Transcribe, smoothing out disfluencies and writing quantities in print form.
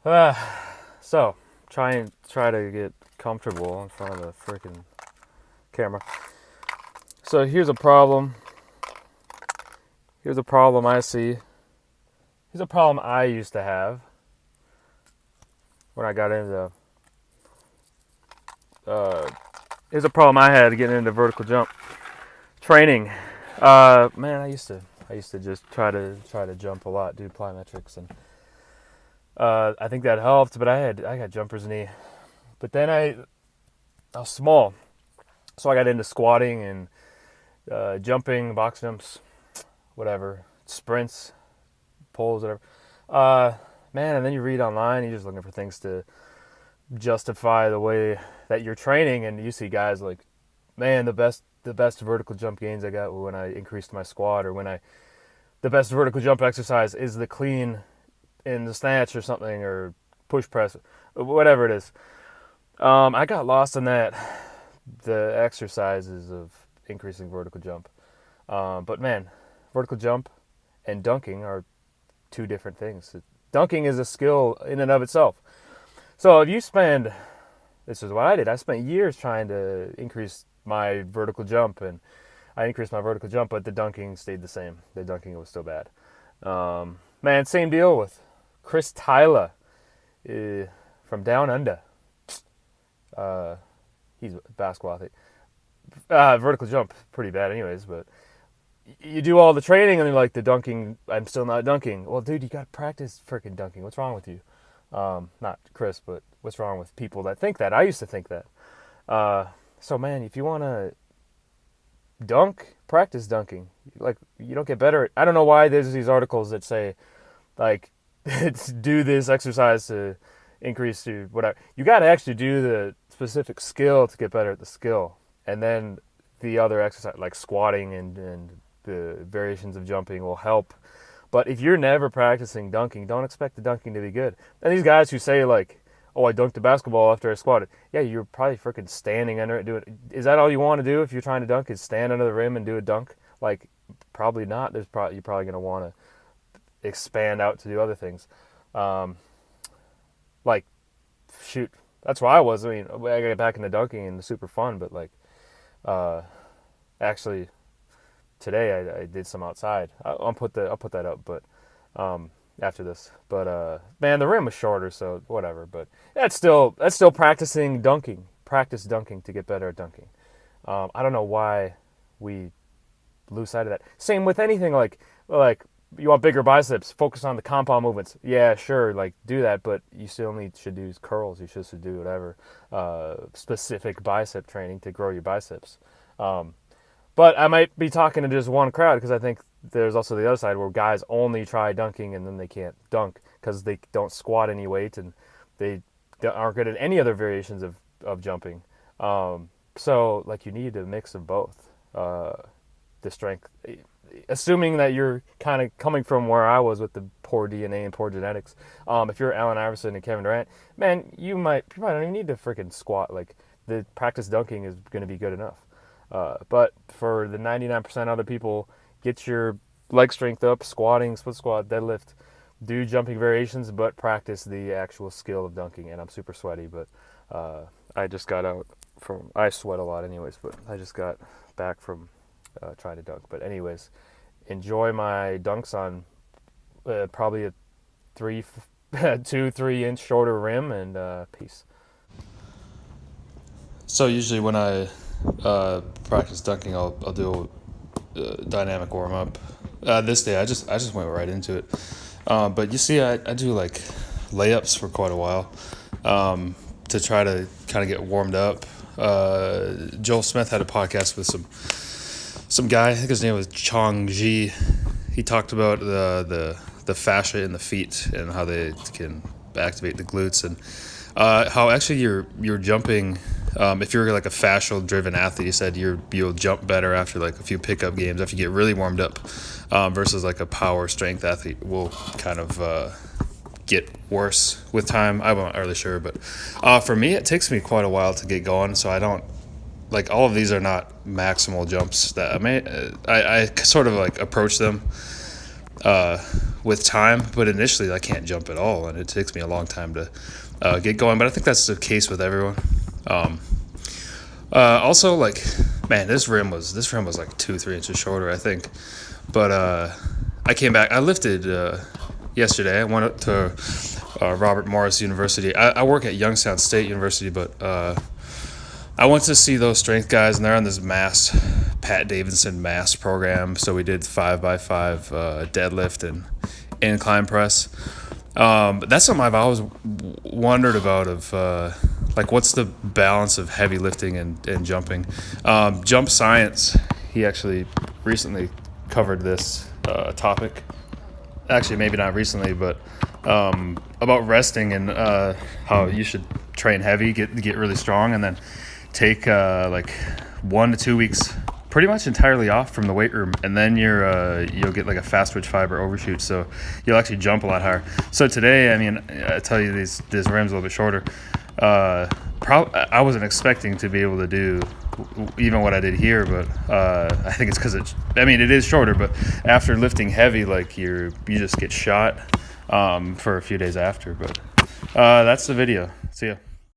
Uh, so, try to get comfortable in front of the freaking camera. So here's a problem. Here's a problem I see. Here's a problem I used to have when I got into. Here's a problem I had getting into vertical jump training. Man, I used to just try to jump a lot, do plyometrics, and I think that helped. But I got jumper's knee. But then I was small, so I got into squatting and jumping, box jumps, whatever, sprints, pulls, whatever. Man, and then you read online, you're just looking for things to justify the way that you're training, and you see guys like, man, the best vertical jump gains I got were when I increased my squat, or the best vertical jump exercise is the clean in the snatch or something, or push press, whatever it is. I got lost in that, the exercises of increasing vertical jump. But man, vertical jump and dunking are two different things. Dunking is a skill in and of itself. So if you spend, this is what I did. I spent years trying to increase my vertical jump, and I increased my vertical jump, but the dunking stayed the same. The dunking was still bad. Man, same deal with Chris Tyler from Down Under. He's a basketball athlete. Vertical jump, pretty bad anyways, but you do all the training and you're like, the dunking, I'm still not dunking. Well, dude, you got to practice freaking dunking. What's wrong with you? Not Chris, but what's wrong with people that think that? I used to think that. So, man, if you want to dunk, practice dunking. Like, you don't get better. I don't know why there's these articles that say, like, do this exercise to increase to whatever. You got to actually do the specific skill to get better at the skill. And then the other exercise, like squatting and the variations of jumping, will help. But if you're never practicing dunking, don't expect the dunking to be good. And these guys who say, like, oh, I dunked a basketball after I squatted. Yeah, you're probably freaking standing under it doing it. Is that all you want to do if you're trying to dunk, is stand under the rim and do a dunk? Like, probably not. You're probably going to want to expand out to do other things. Like, shoot, that's where I was. I mean, I got back into dunking and it's super fun, but like, actually, today I did some outside. I'll put that up, but after this. But man, the rim was shorter, so whatever. But that's still practicing dunking. Practice dunking to get better at dunking. I don't know why we lose sight of that. Same with anything like you want bigger biceps, focus on the compound movements. Yeah, sure, like do that, but you still should do curls. You should do whatever specific bicep training to grow your biceps. But I might be talking to just one crowd, because I think there's also the other side where guys only try dunking and then they can't dunk because they don't squat any weight and they aren't good at any other variations of jumping. So like you need a mix of both. The strength, assuming that you're kind of coming from where I was with the poor DNA and poor genetics. If you're Allen Iverson and Kevin Durant, man, you probably don't even need to freaking squat. Like, the practice dunking is going to be good enough. But for the 99% other people, get your leg strength up, squatting, split squat, deadlift, do jumping variations, but practice the actual skill of dunking. And I'm super sweaty, but I just got out I sweat a lot anyways, but I just got back from trying to dunk. But anyways, enjoy my dunks on probably a 3 inch shorter rim, and peace. So usually when I practice dunking, I'll do a dynamic warm up. This day I just went right into it. But you see, I do like layups for quite a while to try to kind of get warmed up. Joel Smith had a podcast with some guy. I think his name was Chong Ji. He talked about the fascia in the feet and how they can activate the glutes, and how actually you're jumping. If you're like a fascial driven athlete, he said you'll jump better after like a few pickup games, after you get really warmed up, versus like a power strength athlete will kind of get worse with time. I'm not really sure, but for me, it takes me quite a while to get going, so I don't like all of these are not maximal jumps that I sort of like approach them with time, but initially I can't jump at all, and it takes me a long time to get going. But I think that's the case with everyone. Um, Also, like, man, this rim was like 2-3 inches shorter, I think. But I came back. I lifted yesterday. I went up to Robert Morris University. I work at Youngstown State University, but I went to see those strength guys, and they're on this Pat Davidson mass program. So we did 5x5 deadlift and incline press. But that's something I've always wondered about like, what's the balance of heavy lifting and jumping. Jump Science, he actually recently covered this topic. Actually, maybe not recently, but about resting and how you should train heavy, get really strong, and then take like 1 to 2 weeks pretty much entirely off from the weight room, and then you'll get like a fast twitch fiber overshoot, so you'll actually jump a lot higher. So today, I mean, I tell you, this rim's a little bit shorter. I wasn't expecting to be able to do even what I did here, but I think it's because it is shorter, but after lifting heavy, like, you just get shot for a few days after. But that's the video. See ya.